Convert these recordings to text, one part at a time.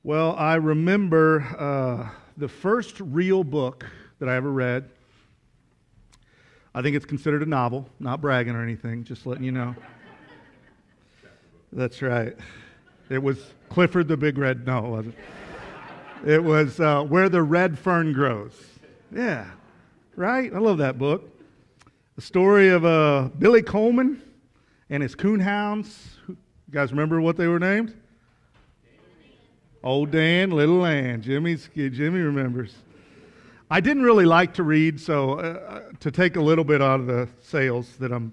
Well, I remember the first real book that I ever read. I think it's considered a novel, not bragging or anything, just letting you know. That's right. It was Clifford the Big Red. No, it wasn't. It was Where the Red Fern Grows. Yeah, right? I love that book. The story of Billy Coleman and his coonhounds. You guys remember what they were named? Old Dan, Little Ann. Jimmy remembers. I didn't really like to read, so to take a little bit out of the sales that I'm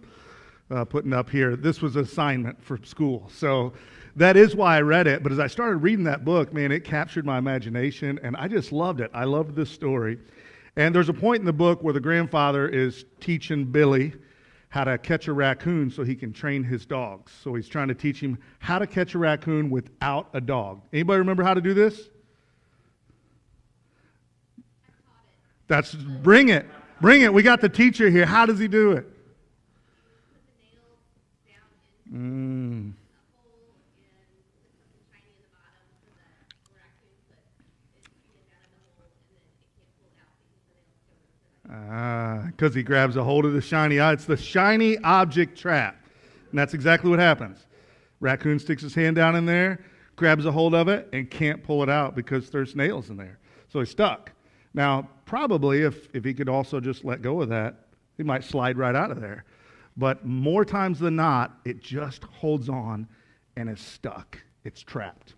putting up here, this was an assignment for school. So that is why I read it. But as I started reading that book, man, it captured my imagination, and I just loved it. I loved this story. And there's a point in the book where the grandfather is teaching Billy how to catch a raccoon so he can train his dogs. So he's trying to teach him how to catch a raccoon without a dog. Anybody remember how to do this? Bring it. We got the teacher here. How does he do it? Because he grabs a hold of the shiny eye. It's the shiny object trap. And that's exactly what happens. Raccoon sticks his hand down in there, grabs a hold of it, and can't pull it out because there's nails in there. So he's stuck. Now, probably if he could also just let go of that, he might slide right out of there. But more times than not, it just holds on and is stuck. It's trapped.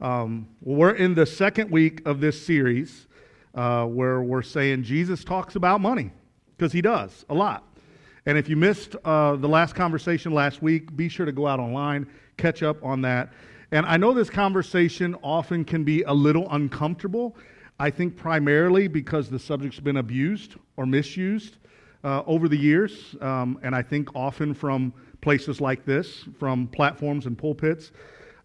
We're in the second week of this series where we're saying Jesus talks about money, because he does a lot. And if you missed the last conversation last week, be sure to go out online, catch up on that. And I know this conversation often can be a little uncomfortable, I think primarily because the subject's been abused or misused over the years, and I think often from places like this, from platforms and pulpits.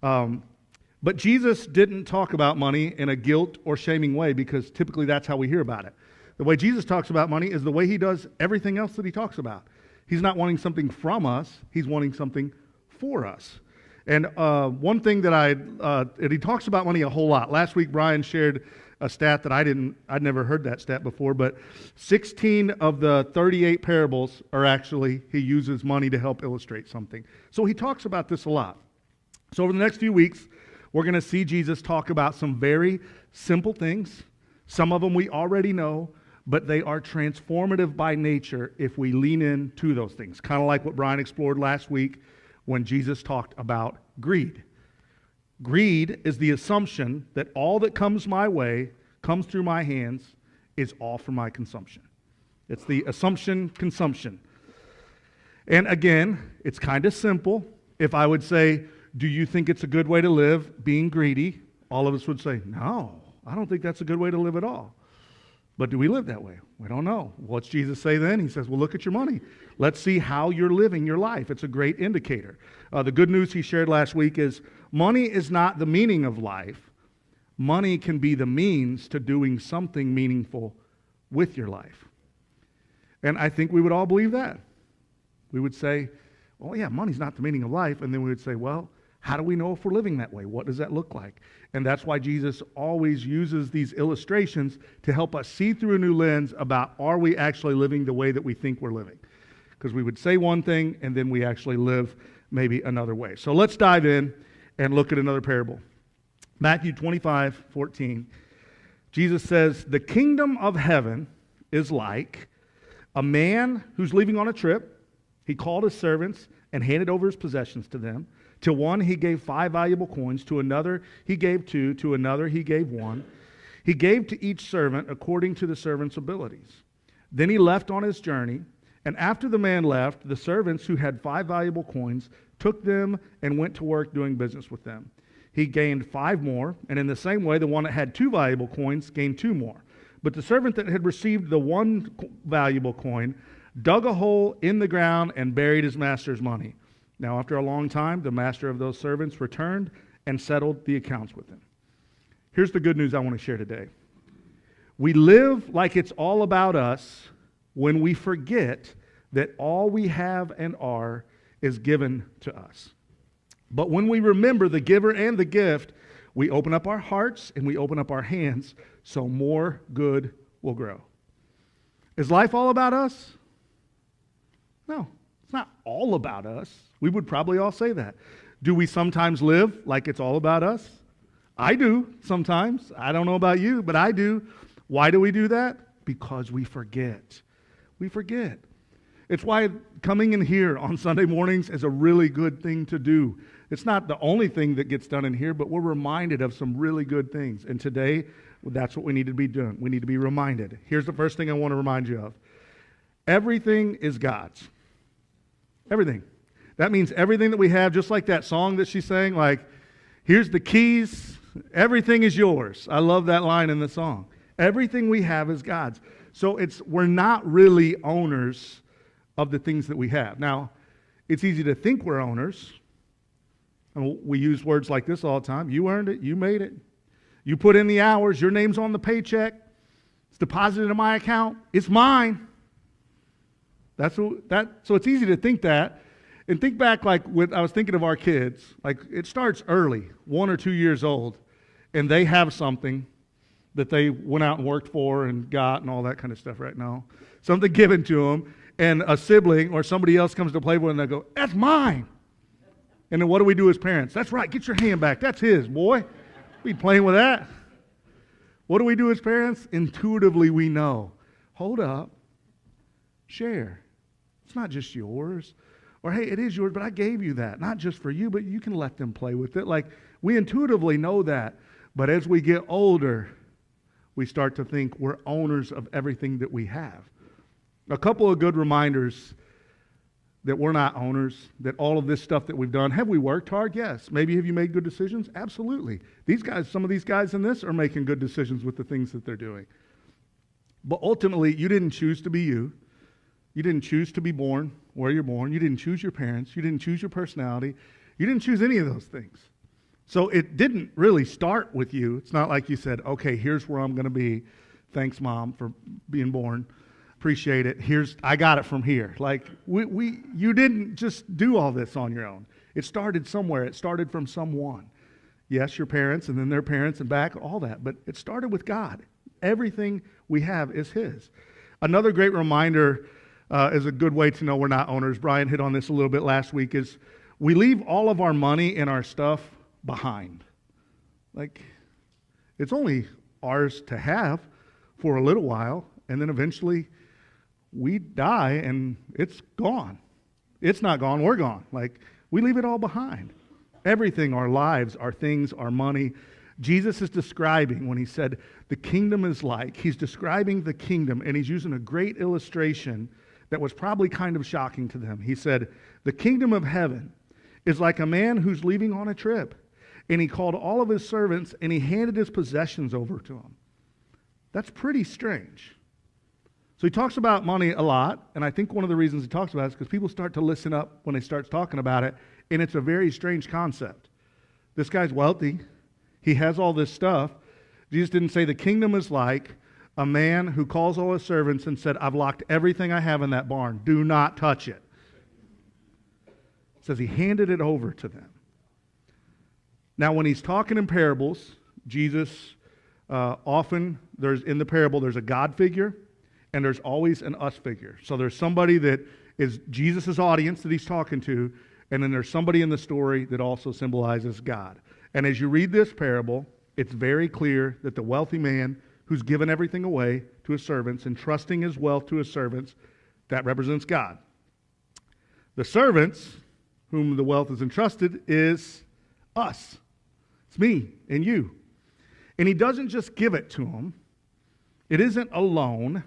But Jesus didn't talk about money in a guilt or shaming way, because typically that's how we hear about it. The way Jesus talks about money is the way he does everything else that he talks about. He's not wanting something from us, he's wanting something for us. And one thing that he talks about money a whole lot. Last week, Brian shared a stat that I'd never heard that stat before, but 16 of the 38 parables are actually, he uses money to help illustrate something. So he talks about this a lot. So over the next few weeks, we're going to see Jesus talk about some very simple things. Some of them we already know, but they are transformative by nature if we lean into those things. Kind of like what Brian explored last week when Jesus talked about greed. Greed is the assumption that all that comes my way, comes through my hands, is all for my consumption. It's the assumption consumption. And again, it's kind of simple. If I would say, do you think it's a good way to live, being greedy? All of us would say, no, I don't think that's a good way to live at all. But do we live that way? We don't know. What's Jesus say then? He says, well, look at your money. Let's see how you're living your life. It's a great indicator. The good news he shared last week is money is not the meaning of life. Money can be the means to doing something meaningful with your life. And I think we would all believe that. We would say, well, yeah, money's not the meaning of life. And then we would say, well, how do we know if we're living that way? What does that look like? And that's why Jesus always uses these illustrations to help us see through a new lens about, are we actually living the way that we think we're living? Because we would say one thing and then we actually live maybe another way. So let's dive in and look at another parable. Matthew 25:14. Jesus says, the kingdom of heaven is like a man who's leaving on a trip. He called his servants and handed over his possessions to them. To one he gave 5 valuable coins, to another he gave 2, to another he gave 1. He gave to each servant according to the servant's abilities. Then he left on his journey, and after the man left, the servants who had 5 valuable coins took them and went to work doing business with them. He gained 5 more, and in the same way the one that had 2 valuable coins gained 2 more. But the servant that had received the 1 valuable coin dug a hole in the ground and buried his master's money. Now, after a long time, the master of those servants returned and settled the accounts with him. Here's the good news I want to share today. We live like it's all about us when we forget that all we have and are is given to us. But when we remember the giver and the gift, We open up our hearts and we open up our hands so more good will grow. Is life all about us? No, it's not all about us. We would probably all say that. Do we sometimes live like it's all about us? I do sometimes. I don't know about you, but I do. Why do we do that? Because we forget. We forget. It's why coming in here on Sunday mornings is a really good thing to do. It's not the only thing that gets done in here, but we're reminded of some really good things. And today, that's what we need to be doing. We need to be reminded. Here's the first thing I want to remind you of. Everything is God's. Everything. That means everything that we have, just like that song that she sang, like, here's the keys, everything is yours. I love that line in the song. Everything we have is God's. So we're not really owners of the things that we have. Now, it's easy to think we're owners. And we use words like this all the time. You earned it, you made it. You put in the hours, your name's on the paycheck. It's deposited in my account. It's mine. So it's easy to think that. And think back, like I was thinking of our kids. Like it starts early, 1 or 2 years old, and they have something that they went out and worked for and got and all that kind of stuff right now. Something given to them, and a sibling or somebody else comes to play with, and they go, "That's mine." And then what do we do as parents? That's right, get your hand back. That's his, boy. We playing with that. What do we do as parents? Intuitively, we know. Hold up. Share. It's not just yours. Or, hey, it is yours, but I gave you that. Not just for you, but you can let them play with it. Like, we intuitively know that. But as we get older, we start to think we're owners of everything that we have. A couple of good reminders that we're not owners, that all of this stuff that we've done, have we worked hard? Yes. Maybe have you made good decisions? Absolutely. Some of these guys in this are making good decisions with the things that they're doing. But ultimately, you didn't choose to be you. You didn't choose to be born where you're born. You didn't choose your parents. You didn't choose your personality. You didn't choose any of those things. So it didn't really start with you. It's not like you said, okay, here's where I'm going to be. Thanks, Mom, for being born. Appreciate it. I got it from here. Like, you didn't just do all this on your own. It started somewhere. It started from someone. Yes, your parents, and then their parents, and back, all that. But it started with God. Everything we have is His. Another great reminder is a good way to know we're not owners. Brian hit on this a little bit last week, is we leave all of our money and our stuff behind. Like, it's only ours to have for a little while, and then eventually we die and it's gone. It's not gone, we're gone. Like, we leave it all behind. Everything, our lives, our things, our money. Jesus is describing, when he said the kingdom is like, he's describing the kingdom, and he's using a great illustration that was probably kind of shocking to them. He said, the kingdom of heaven is like a man who's leaving on a trip, and he called all of his servants and he handed his possessions over to them. That's pretty strange. So he talks about money a lot, and I think one of the reasons he talks about it is because people start to listen up when he starts talking about it, and it's a very strange concept. This guy's wealthy. He has all this stuff. Jesus didn't say the kingdom is like a man who calls all his servants and said, I've locked everything I have in that barn. Do not touch it. It says he handed it over to them. Now, when he's talking in parables, Jesus often, in the parable, there's a God figure, and there's always an us figure. So there's somebody that is Jesus' audience that he's talking to, and then there's somebody in the story that also symbolizes God. And as you read this parable, it's very clear that the wealthy man who's given everything away to his servants, entrusting his wealth to his servants, that represents God. The servants, whom the wealth is entrusted, is us. It's me and you. And he doesn't just give it to them. It isn't a loan.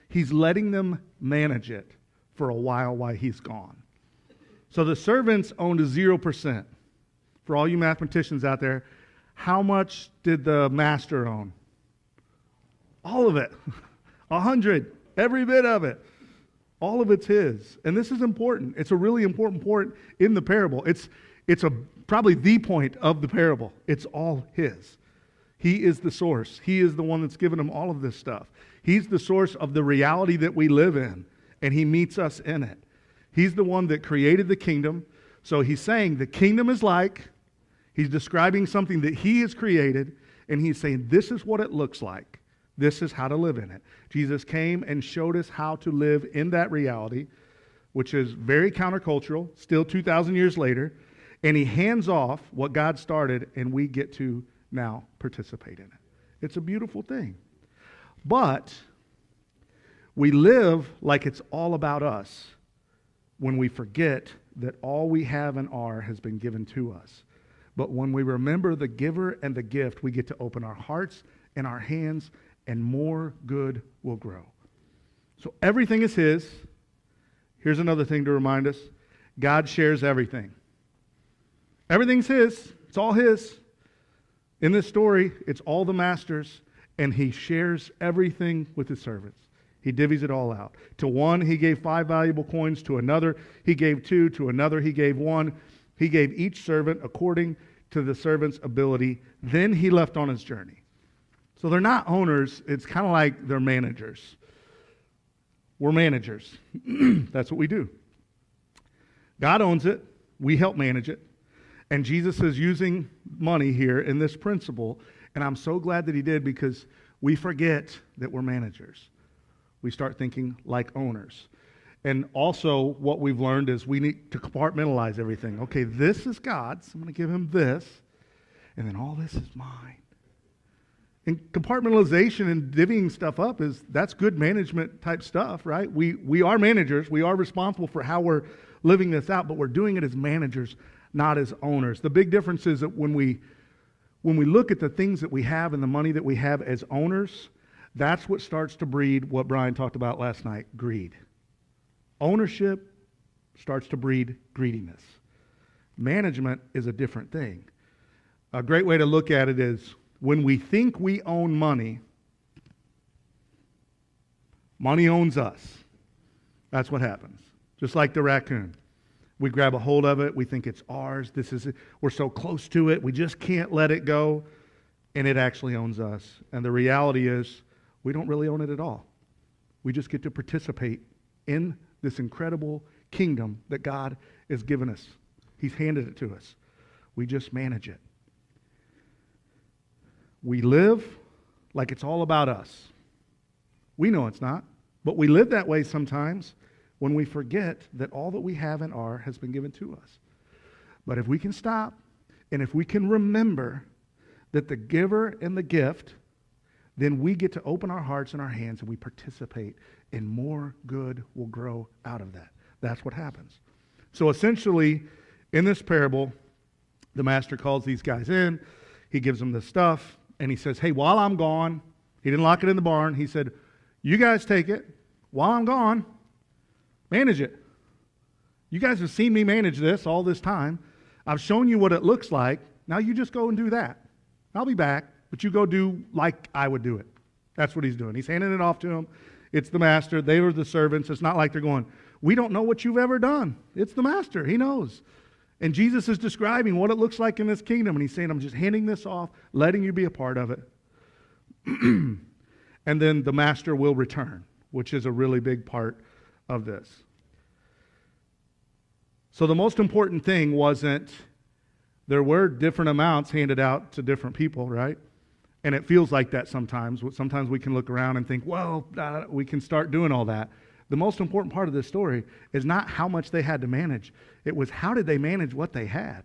He's letting them manage it for a while he's gone. So the servants owned 0%. For all you mathematicians out there, how much did the master own? All of it. 100. Every bit of it. All of it's his. And this is important. It's a really important point in the parable. It's probably the point of the parable. It's all his. He is the source. He is the one that's given him all of this stuff. He's the source of the reality that we live in, and he meets us in it. He's the one that created the kingdom. So he's saying the kingdom is like, He's describing something that he has created, and he's saying, this is what it looks like. This is how to live in it. Jesus came and showed us how to live in that reality, which is very countercultural, still 2,000 years later, and he hands off what God started, and we get to now participate in it. It's a beautiful thing. But we live like it's all about us when we forget that all we have and are has been given to us. But when we remember the giver and the gift, we get to open our hearts and our hands, and more good will grow. So everything is his. Here's another thing to remind us. God shares everything. Everything's his. It's all his. In this story, it's all the master's, and he shares everything with his servants. He divvies it all out. To one, he gave 5 valuable coins. To another, he gave 2. To another, he gave 1. He gave each servant according to the servant's ability. Then he left on his journey. So they're not owners. It's kind of like they're managers. We're managers. That's what we do. God owns it. We help manage it. And Jesus is using money here in this principle. And I'm so glad that he did, because we forget that we're managers. We start thinking like owners. And also what we've learned is we need to compartmentalize everything. Okay, this is God's. I'm going to give him this. And then all this is mine. And compartmentalization and divvying stuff up that's good management type stuff, right? We are managers. We are responsible for how we're living this out, but we're doing it as managers, not as owners. The big difference is that when we look at the things that we have and the money that we have as owners, that's what starts to breed what Brian talked about last night, greed. Ownership starts to breed greediness. Management is a different thing. A great way to look at it is when we think we own money, money owns us. That's what happens. Just like the raccoon. We grab a hold of it. We think it's ours. We're so close to it. We just can't let it go. And it actually owns us. And the reality is we don't really own it at all. We just get to participate in this incredible kingdom that God has given us. He's handed it to us. We just manage it. We live like it's all about us. We know it's not, but we live that way sometimes when we forget that all that we have and are has been given to us. But if we can stop, and if we can remember that the giver and the gift, then we get to open our hearts and our hands, and we participate, and more good will grow out of that. That's what happens. So essentially, in this parable, the master calls these guys in. He gives them the stuff, and he says, hey, while I'm gone, he didn't lock it in the barn. He said, you guys take it. While I'm gone, manage it. You guys have seen me manage this all this time. I've shown you what it looks like. Now you just go and do that. I'll be back, but you go do like I would do it. That's what he's doing. He's handing it off to them. It's the master. They were the servants. It's not like they're going, we don't know what you've ever done. It's the master. He knows. And Jesus is describing what it looks like in this kingdom. And he's saying, I'm just handing this off, letting you be a part of it. And then the master will return, which is a really big part of this. So the most important thing wasn't, there were different amounts handed out to different people, right? And it feels like that sometimes. Sometimes we can look around and think, well, we can start doing all that. The most important part of this story is not how much they had to manage. It was how did they manage what they had.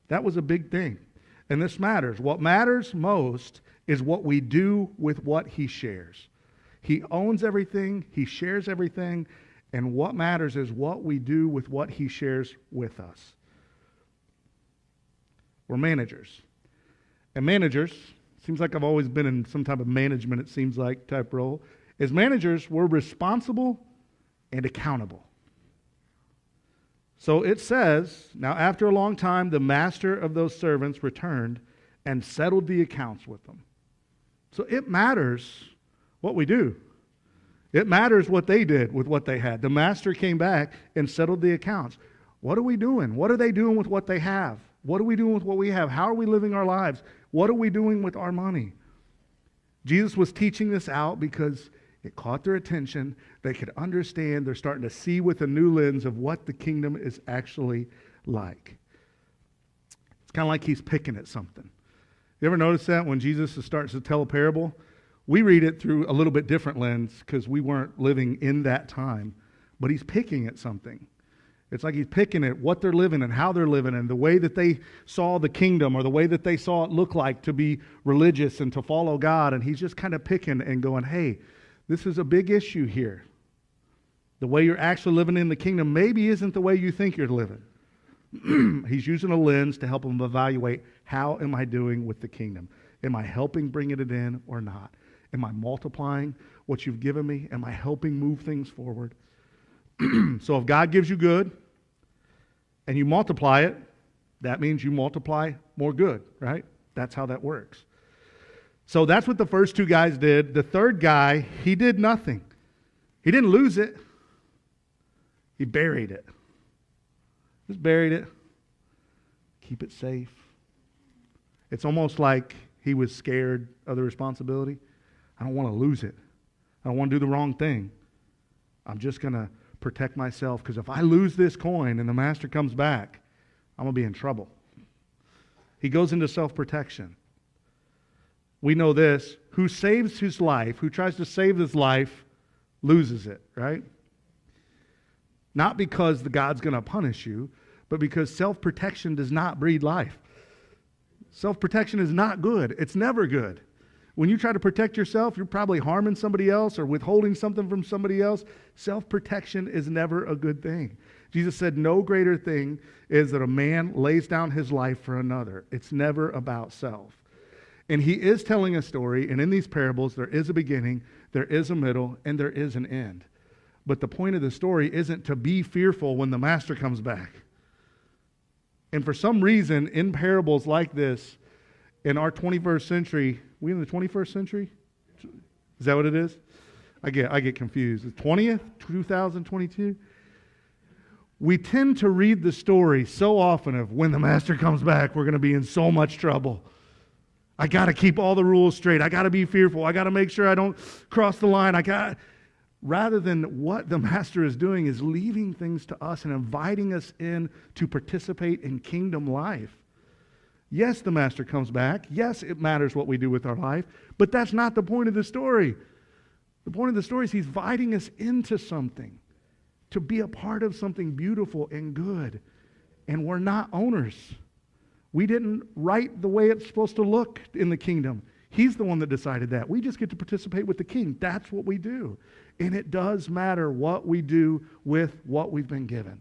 That was a big thing. And this matters. What matters most is what we do with what he shares. He owns everything. He shares everything. And what matters is what we do with what he shares with us. We're managers. And managers, seems like I've always been in some type of management, it seems like, type role. As managers, we're responsible and accountable. So it says, now after a long time, the master of those servants returned and settled the accounts with them. So it matters what we do. It matters what they did with what they had. The master came back and settled the accounts. What are we doing? What are they doing with what they have? What are we doing with what we have? How are we living our lives? What are we doing with our money? Jesus was teaching this out because it caught their attention. They could understand. They're starting to see with a new lens of what the kingdom is actually like. It's kind of like he's picking at something. You ever notice that when Jesus starts to tell a parable? We read it through a little bit different lens because we weren't living in that time, but he's picking at something. It's like he's picking at what they're living and how they're living and the way that they saw the kingdom or the way that they saw it look like to be religious and to follow God. And he's just kind of picking and going, hey, this is a big issue here. The way you're actually living in the kingdom maybe isn't the way you think you're living. He's using a lens to help them evaluate, how am I doing with the kingdom? Am I helping bring it in or not? Am I multiplying what you've given me? Am I helping move things forward? So if God gives you good and you multiply it, that means you multiply more good, right? That's how that works. So that's what the first two guys did. The third guy, he did nothing. He didn't lose it. He buried it. Just buried it. Keep it safe. It's almost like he was scared of the responsibility. I don't want to lose it. I don't want to do the wrong thing. I'm just going to protect myself, because if I lose this coin and the master comes back, I'm going to be in trouble. He goes into self-protection. We know this. Who saves his life, who tries to save his life, loses it, right? Not because the God's going to punish you, but because self-protection does not breed life. Self-protection is not good. It's never good. When you try to protect yourself, you're probably harming somebody else or withholding something from somebody else. Self-protection is never a good thing. Jesus said, no greater thing is that a man lays down his life for another. It's never about self. And he is telling a story, and in these parables, there is a beginning, there is a middle, and there is an end. But the point of the story isn't to be fearful when the master comes back. And for some reason, in parables like this, in our 21st century, we in the 21st century? Is that what it is? I get confused. The 20th, 2022? We tend to read the story so often of when the master comes back, we're going to be in so much trouble. I got to keep all the rules straight. I got to be fearful. I got to make sure I don't cross the line. Rather than what the master is doing is leaving things to us and inviting us in to participate in kingdom life. Yes, the master comes back. Yes, it matters what we do with our life, but that's not the point of the story. The point of the story is he's inviting us into something, to be a part of something beautiful and good. And we're not owners. We didn't write the way it's supposed to look in the kingdom. He's the one that decided that. We just get to participate with the king. That's what we do. And it does matter what we do with what we've been given.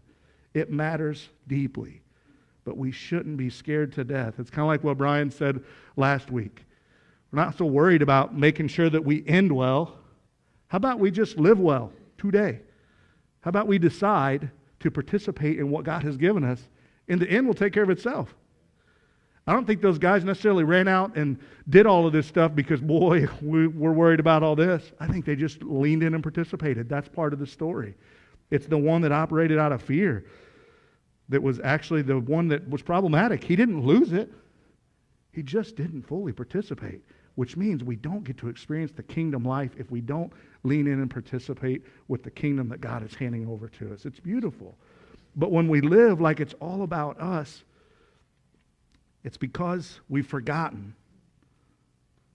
It matters deeply. But we shouldn't be scared to death. It's kind of like what Brian said last week. We're not so worried about making sure that we end well. How about we just live well today? How about we decide to participate in what God has given us? And the end will take care of itself. I don't think those guys necessarily ran out and did all of this stuff because, boy, we're worried about all this. I think they just leaned in and participated. That's part of the story. It's the one that operated out of fear that was actually the one that was problematic. He didn't lose it. He just didn't fully participate, which means we don't get to experience the kingdom life if we don't lean in and participate with the kingdom that God is handing over to us. It's beautiful. But when we live like it's all about us, it's because we've forgotten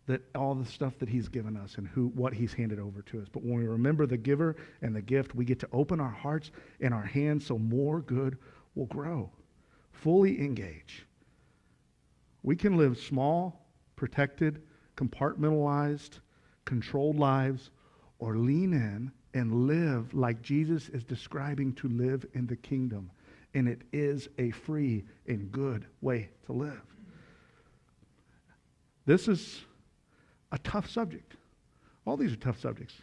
that all the stuff that he's given us and what he's handed over to us. But when we remember the giver and the gift, we get to open our hearts and our hands so more good will grow. Fully engage. We can live small, protected, compartmentalized, controlled lives, or lean in and live like Jesus is describing to live in the kingdom. And it is a free and good way to live. This is a tough subject. All these are tough subjects.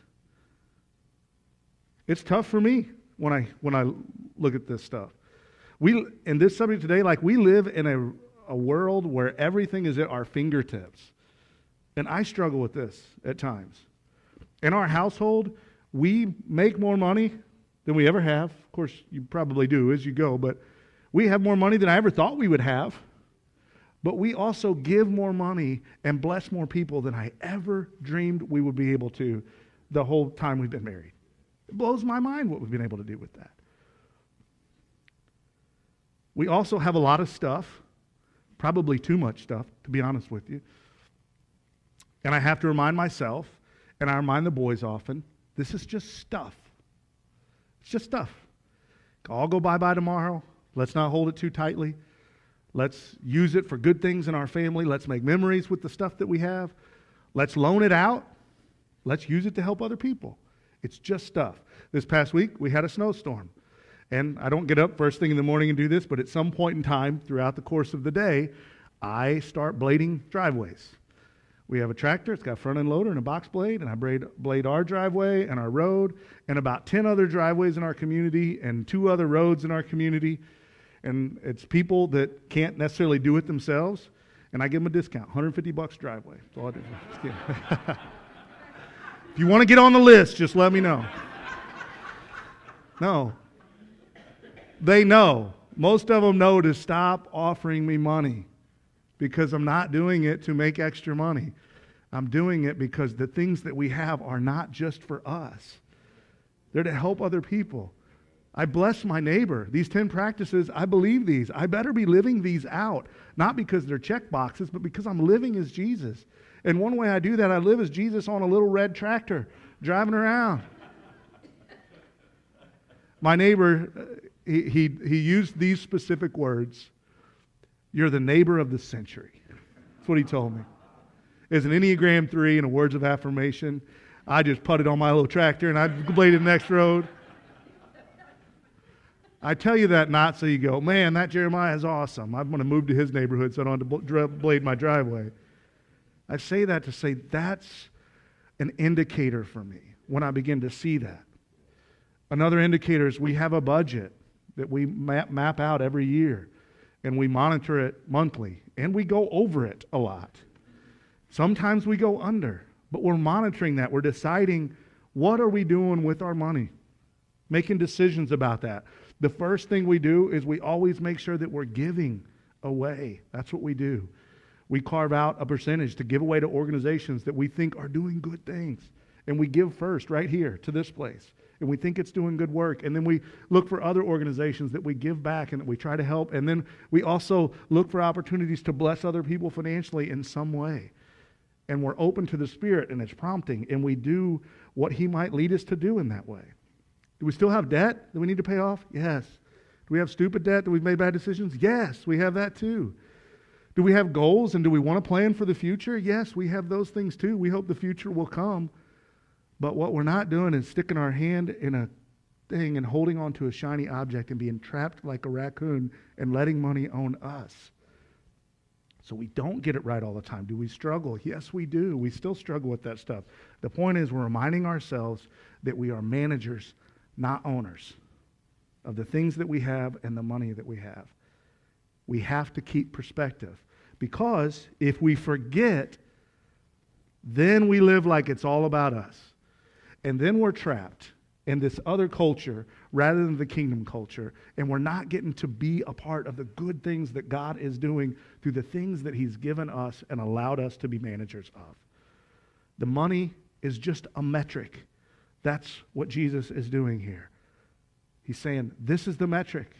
It's tough for me when I look at this stuff. In this subject today, like we live in a world where everything is at our fingertips. And I struggle with this at times. In our household, we make more money than we ever have. Of course, you probably do as you go, but we have more money than I ever thought we would have. But we also give more money and bless more people than I ever dreamed we would be able to the whole time we've been married. It blows my mind what we've been able to do with that. We also have a lot of stuff Probably too much stuff, to be honest with you. And I have to remind myself, and I remind the boys often, this is just stuff. It's just stuff. I'll go bye-bye tomorrow. Let's not hold it too tightly. Let's use it for good things in our family. Let's make memories with the stuff that we have. Let's loan it out. Let's use it to help other people. It's just stuff. This past week, we had a snowstorm. And I don't get up first thing in the morning and do this, but at some point in time throughout the course of the day, I start blading driveways. We have a tractor, it's got a front end loader and a box blade, and I blade our driveway and our road and about 10 other driveways in our community and 2 other roads in our community. And it's people that can't necessarily do it themselves, and I give them a discount, $150 driveway. That's all I do. Just kidding. If you want to get on the list, just let me know. No. They know. Most of them know to stop offering me money because I'm not doing it to make extra money. I'm doing it because the things that we have are not just for us. They're to help other people. I bless my neighbor. These 10 practices, I believe these. I better be living these out, not because they're check boxes, but because I'm living as Jesus. And one way I do that, I live as Jesus on a little red tractor, driving around. My neighbor, he used these specific words. You're the neighbor of the century. That's what he told me. As an Enneagram 3 and a words of affirmation, I just putted on my little tractor and I bladed the next road. I tell you that not so you go, man, that Jeremiah is awesome. I'm going to move to his neighborhood so I don't have to blade my driveway. I say that to say that's an indicator for me when I begin to see that. Another indicator is we have a budget that we map out every year, and we monitor it monthly, and we go over it a lot. Sometimes we go under, but we're monitoring that. We're deciding what are we doing with our money, making decisions about that. The first thing we do is we always make sure that we're giving away. That's what we do. We carve out a percentage to give away to organizations that we think are doing good things, and we give first right here to this place. And we think it's doing good work. And then we look for other organizations that we give back and that we try to help. And then we also look for opportunities to bless other people financially in some way. And we're open to the Spirit and its prompting. And we do what He might lead us to do in that way. Do we still have debt that we need to pay off? Yes. Do we have stupid debt that we've made bad decisions? Yes, we have that too. Do we have goals and do we want to plan for the future? Yes, we have those things too. We hope the future will come. But what we're not doing is sticking our hand in a thing and holding on to a shiny object and being trapped like a raccoon and letting money own us. So we don't get it right all the time. Do we struggle? Yes, we do. We still struggle with that stuff. The point is we're reminding ourselves that we are managers, not owners, of the things that we have and the money that we have. We have to keep perspective because if we forget, then we live like it's all about us. And then we're trapped in this other culture rather than the kingdom culture. And we're not getting to be a part of the good things that God is doing through the things that He's given us and allowed us to be managers of. The money is just a metric. That's what Jesus is doing here. He's saying, this is the metric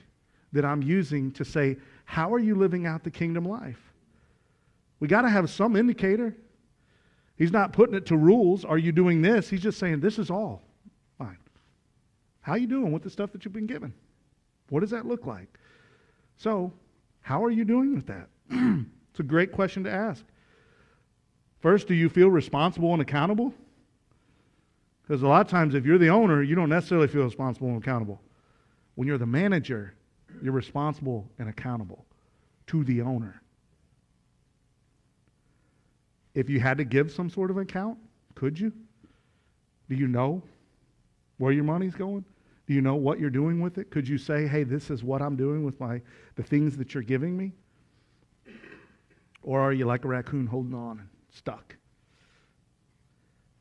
that I'm using to say, how are you living out the kingdom life? We got to have some indicator. He's not putting it to rules. Are you doing this? He's just saying, this is all. Fine. How are you doing with the stuff that you've been given? What does that look like? So, how are you doing with that? It's a great question to ask. First, do you feel responsible and accountable? Because a lot of times, if you're the owner, you don't necessarily feel responsible and accountable. When you're the manager, you're responsible and accountable to the owner. If you had to give some sort of account, could you? Do you know where your money's going? Do you know what you're doing with it? Could you say, hey, this is what I'm doing with the things that you're giving me? Or are you like a raccoon holding on and stuck?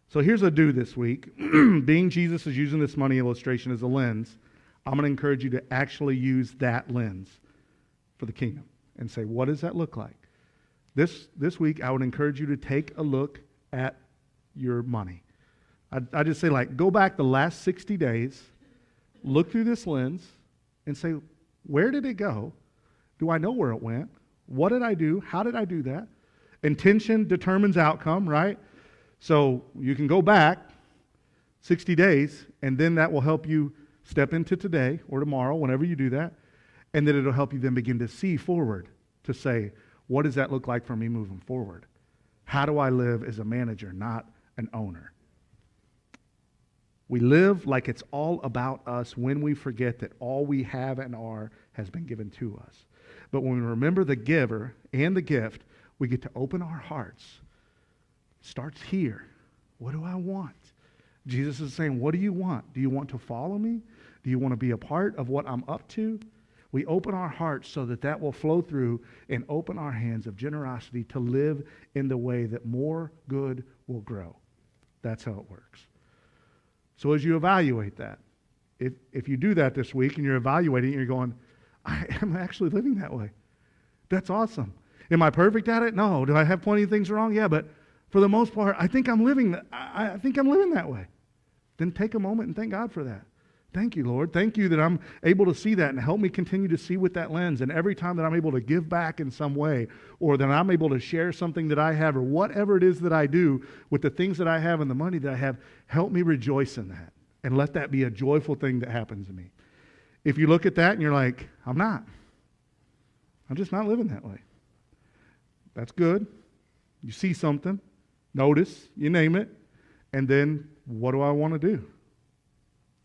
So here's a do this week. Being Jesus is using this money illustration as a lens, I'm going to encourage you to actually use that lens for the kingdom and say, what does that look like? This week, I would encourage you to take a look at your money. I just say, go back the last 60 days, look through this lens, and say, where did it go? Do I know where it went? What did I do? How did I do that? Intention determines outcome, right? So you can go back 60 days, and then that will help you step into today or tomorrow, whenever you do that, and then it'll help you then begin to see forward to say, what does that look like for me moving forward? How do I live as a manager, not an owner? We live like it's all about us when we forget that all we have and are has been given to us. But when we remember the giver and the gift, we get to open our hearts. It starts here. What do I want? Jesus is saying, what do you want? Do you want to follow me? Do you want to be a part of what I'm up to? We open our hearts so that that will flow through and open our hands of generosity to live in the way that more good will grow. That's how it works. So as you evaluate that, if you do that this week and you're evaluating it, you're going, I am actually living that way. That's awesome. Am I perfect at it? No. Do I have plenty of things wrong? Yeah, but for the most part, I think I'm living that way. Then take a moment and thank God for that. Thank you, Lord. Thank you that I'm able to see that and help me continue to see with that lens. And every time that I'm able to give back in some way, or that I'm able to share something that I have, or whatever it is that I do with the things that I have and the money that I have, help me rejoice in that. And let that be a joyful thing that happens to me. If you look at that and you're like, I'm just not living that way. That's good. You see something, notice, you name it, and then what do I want to do?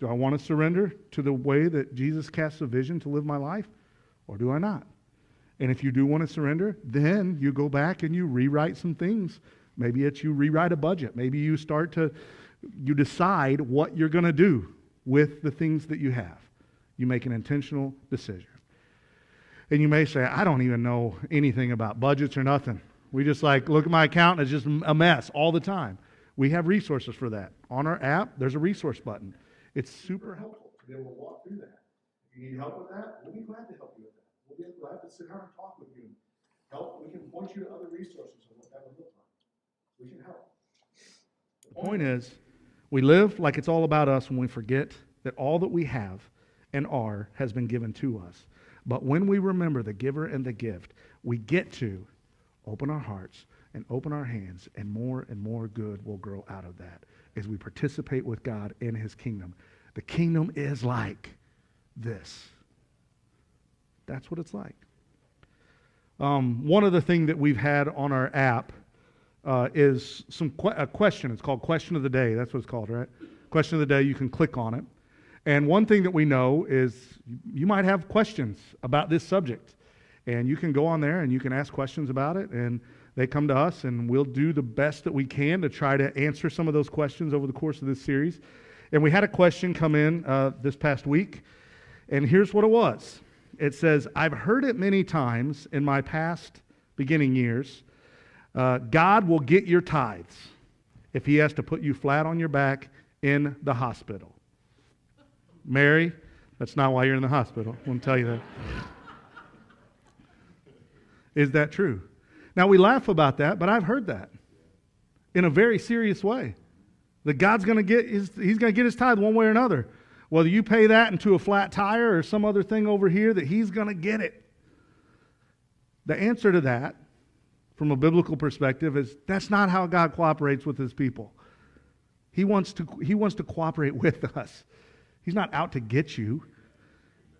Do I want to surrender to the way that Jesus casts a vision to live my life, or do I not? And if you do want to surrender, then you go back and you rewrite some things. Maybe it's you rewrite a budget. Maybe you decide what you're going to do with the things that you have. You make an intentional decision. And you may say, I don't even know anything about budgets or nothing. We just look at my account and it's just a mess all the time. We have resources for that. On our app, there's a resource button. It's super helpful to be able to walk through that. If you need help with that, we'll be glad to help you with that. We'll be glad to sit down and talk with you. We can point you to other resources of what that would look like. We can help. The point is, we live like it's all about us when we forget that all that we have and are has been given to us. But when we remember the giver and the gift, we get to open our hearts and open our hands, and more good will grow out of that as we participate with God in his kingdom. The kingdom is like this. That's what it's like. One other thing that we've had on our app is a question. It's called Question of the Day. That's what it's called, right? Question of the Day. You can click on it. And one thing that we know is you might have questions about this subject. And you can go on there and you can ask questions about it, and they come to us, and we'll do the best that we can to try to answer some of those questions over the course of this series. And we had a question come in this past week, and here's what it was. It says, I've heard it many times in my past beginning years, God will get your tithes if he has to put you flat on your back in the hospital. Mary, that's not why you're in the hospital. I want to tell you that. Is that true? Now, we laugh about that, but I've heard that in a very serious way. That God's going to he's going to get his tithe one way or another. Whether you pay that into a flat tire or some other thing over here, that he's going to get it. The answer to that, from a biblical perspective, is that's not how God cooperates with his people. He wants to cooperate with us. He's not out to get you.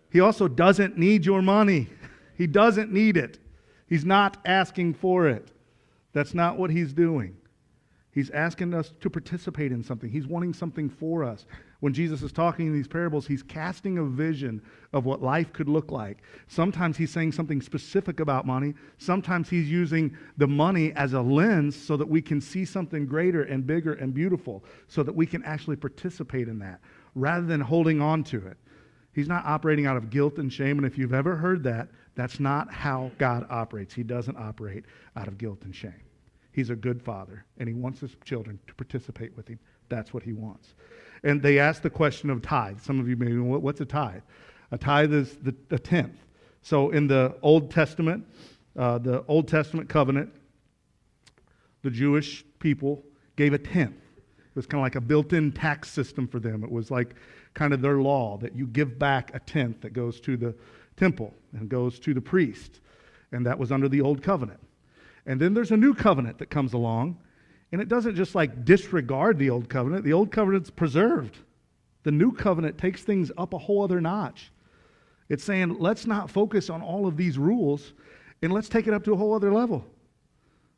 He also doesn't need your money. He doesn't need it. He's not asking for it. That's not what he's doing. He's asking us to participate in something. He's wanting something for us. When Jesus is talking in these parables, he's casting a vision of what life could look like. Sometimes he's saying something specific about money. Sometimes he's using the money as a lens so that we can see something greater and bigger and beautiful, so that we can actually participate in that rather than holding on to it. He's not operating out of guilt and shame, and if you've ever heard that, that's not how God operates. He doesn't operate out of guilt and shame. He's a good father, and he wants his children to participate with him. That's what he wants. And they asked the question of tithe. Some of you may know, what's a tithe? A tithe is the tenth. So in the Old Testament covenant, the Jewish people gave a tenth. It was kind of like a built-in tax system for them. It was like kind of their law that you give back a tenth that goes to the temple and goes to the priest. and that was under the old covenant. And then there's a new covenant that comes along, and it doesn't just like disregard the old covenant. The old covenant's preserved. The new covenant takes things up a whole other notch. It's saying, let's not focus on all of these rules, and let's take it up to a whole other level.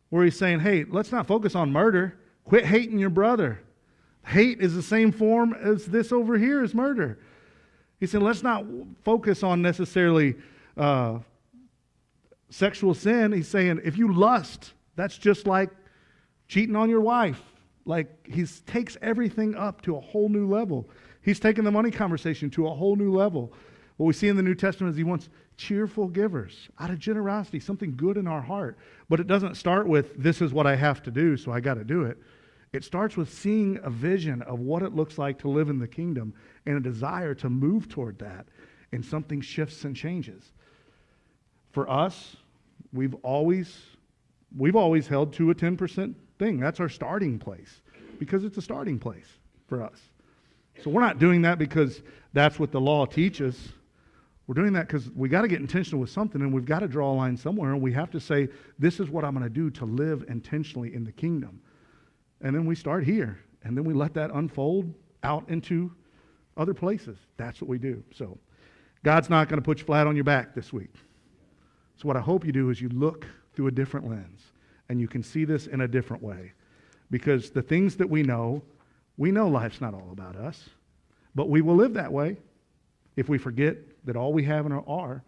Where he's saying, hey, let's not focus on murder. Quit hating your brother. Hate is the same form as this over here is murder. He said, let's not focus on necessarily sexual sin. He's saying, if you lust, that's just like cheating on your wife. Like, he takes everything up to a whole new level. He's taken the money conversation to a whole new level. What we see in the New Testament is he wants cheerful givers out of generosity, something good in our heart. But it doesn't start with, this is what I have to do, so I got to do it. It starts with seeing a vision of what it looks like to live in the kingdom and a desire to move toward that, and something shifts and changes. For us, we've always held to a 10% thing. That's our starting place, because it's a starting place for us. So we're not doing that because that's what the law teaches. We're doing that because we got to get intentional with something, and we've got to draw a line somewhere, and we have to say, this is what I'm going to do to live intentionally in the kingdom. And then we start here, and then we let that unfold out into other places. That's what we do. So God's not going to put you flat on your back this week. So what I hope you do is you look through a different lens, and you can see this in a different way. Because the things that we know life's not all about us, but we will live that way if we forget that all we have in our are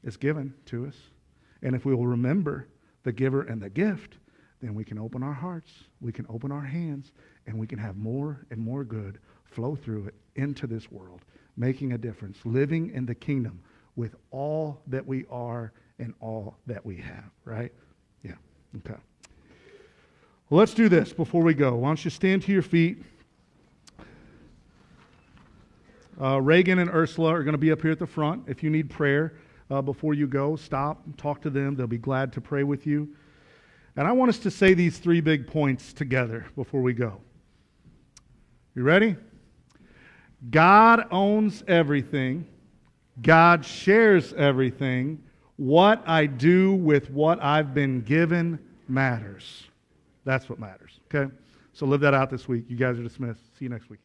is given to us. And if we will remember the giver and the gift, then we can open our hearts, we can open our hands, and we can have more and more good flow through it into this world, making a difference, living in the kingdom with all that we are and all that we have, right? Yeah, okay. Well, let's do this before we go. Why don't you stand to your feet? Reagan and Ursula are going to be up here at the front. If you need prayer before you go, stop, talk to them. They'll be glad to pray with you. And I want us to say these 3 big points together before we go. You ready? God owns everything. God shares everything. What I do with what I've been given matters. That's what matters, okay? So live that out this week. You guys are dismissed. See you next week.